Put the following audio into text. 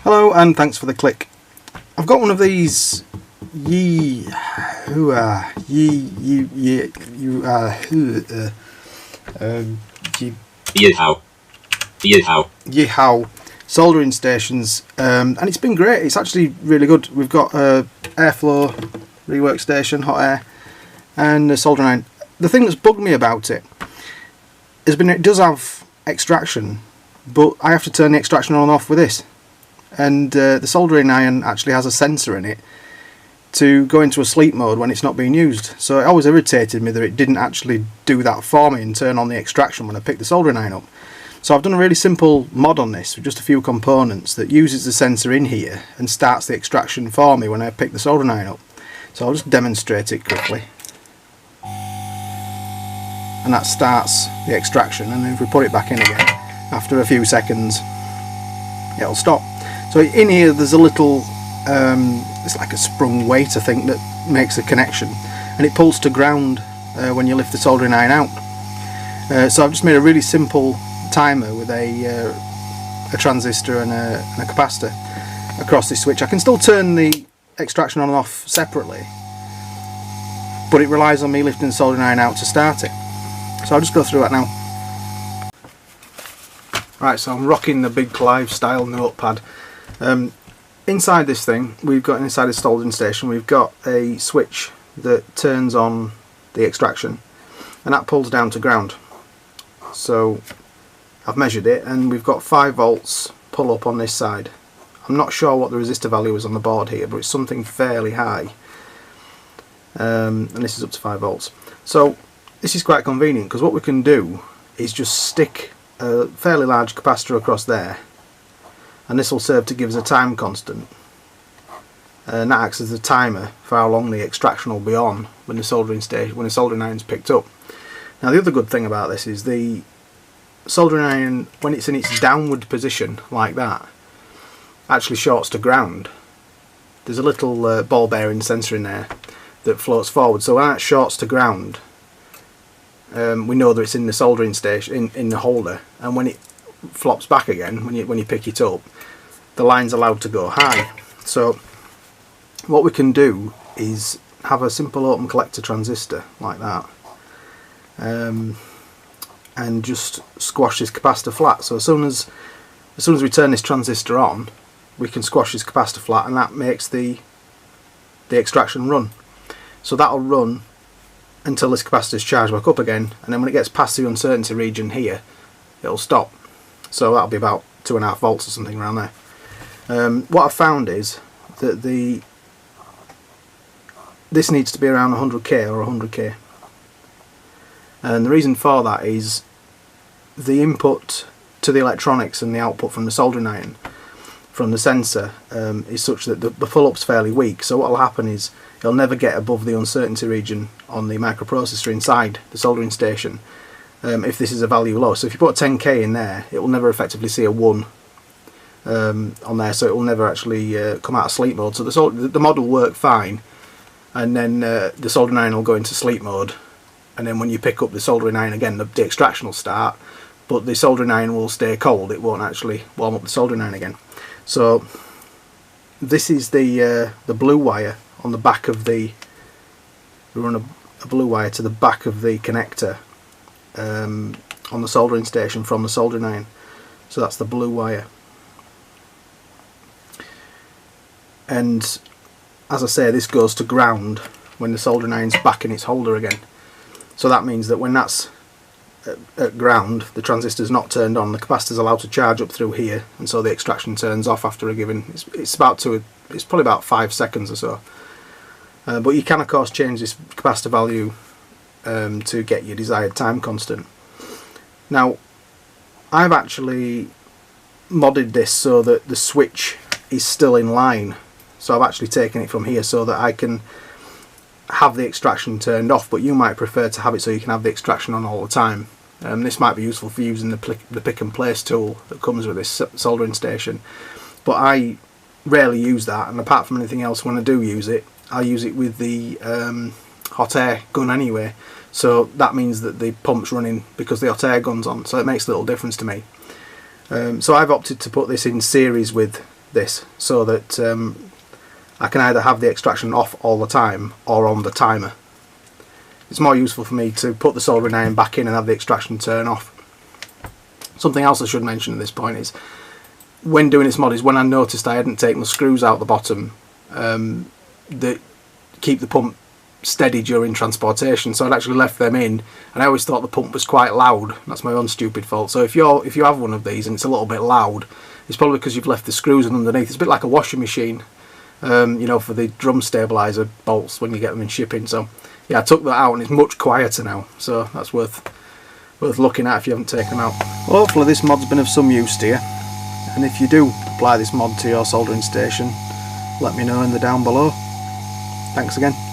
Hello and thanks for the click. I've got one of these Yihua soldering stations, and it's been great. It's actually really good. We've got airflow rework station, hot air, and a soldering iron. The thing that's bugged me about it has been it does have extraction, but I have to turn the extraction on and off with this. And the soldering iron actually has a sensor in it to go into a sleep mode when it's not being used. So it always irritated me that it didn't actually do that for me and turn on the extraction when I picked the soldering iron up. So I've done a really simple mod on this with just a few components that uses the sensor in here and starts the extraction for me when I pick the soldering iron up. So I'll just demonstrate it quickly. And that starts the extraction, and then if we put it back in again after a few seconds it'll stop. So in here there's a little, it's like a sprung weight I think that makes a connection, and it pulls to ground when you lift the soldering iron out. So I've just made a really simple timer with a transistor and a capacitor across this switch. I can still turn the extraction on and off separately, but it relies on me lifting the soldering iron out to start it. So I'll just go through that now. Right, so I'm rocking the big Clive style notepad. Inside this thing, we've got inside the soldering station, we've got a switch that turns on the extraction, and that pulls down to ground. So I've measured it, and we've got 5 volts pull up on this side. I'm not sure what the resistor value is on the board here, but it's something fairly high, and this is up to 5 volts. So this is quite convenient, because what we can do is just stick a fairly large capacitor across there, and this will serve to give us a time constant, and that acts as the timer for how long the extraction will be on when the soldering iron's picked up. Now the other good thing about this is the soldering iron, when it's in its downward position like that, actually shorts to ground. There's a little ball bearing sensor in there that floats forward, so when that shorts to ground, we know that it's in the soldering station, in the holder, and when it flops back again, when you pick it up, the line's allowed to go high. So what we can do is have a simple open collector transistor like that, and just squash this capacitor flat. So as soon as we turn this transistor on, we can squash this capacitor flat, and that makes the extraction run. So that'll run until this capacitor is charged back up again, and then when it gets past the uncertainty region here, it'll stop. So that'll be about 2.5 volts or something around there. What I've found is that this needs to be around 100k or 100k, and the reason for that is the input to the electronics and the output from the soldering iron from the sensor is such that the pull-up's fairly weak. So what will happen is it'll never get above the uncertainty region on the microprocessor inside the soldering station if this is a value low. So if you put 10k in there, it will never effectively see a 1 on there, so it will never actually come out of sleep mode. So the mod will work fine, and then the soldering iron will go into sleep mode, and then when you pick up the soldering iron again, the extraction will start, but the soldering iron will stay cold. It won't actually warm up the soldering iron again. So this is the blue wire on the back of the, we run a blue wire to the back of the connector on the soldering station from the soldering iron. So that's the blue wire. And as I say, this goes to ground when the soldering iron's back in its holder again. So that means that when that's at ground, the transistor's not turned on, the capacitor's allowed to charge up through here, and so the extraction turns off after a given, it's probably about 5 seconds or so. But you can of course change this capacitor value to get your desired time constant. Now I've actually modded this so that the switch is still in line. So I've actually taken it from here so that I can have the extraction turned off, but you might prefer to have it so you can have the extraction on all the time. This might be useful for using the pick and place tool that comes with this soldering station, but I rarely use that, and apart from anything else, when I do use it, I use it with the hot air gun anyway, so that means that the pump's running because the hot air gun's on, so it makes a little difference to me. So I've opted to put this in series with this so that I can either have the extraction off all the time or on the timer. It's more useful for me to put the soldering iron back in and have the extraction turn off. Something else I should mention at this point is, when doing this mod, is when I noticed I hadn't taken the screws out the bottom that keep the pump steady during transportation, so I'd actually left them in, and I always thought the pump was quite loud. That's my own stupid fault. So if you have one of these and it's a little bit loud, it's probably because you've left the screws in underneath. It's a bit like a washing machine, you know, for the drum stabilizer bolts when you get them in shipping. So yeah, I took that out and it's much quieter now, so that's worth looking at if you haven't taken them out. Hopefully this mod's been of some use to you, and if you do apply this mod to your soldering station, let me know in the down below. Thanks again.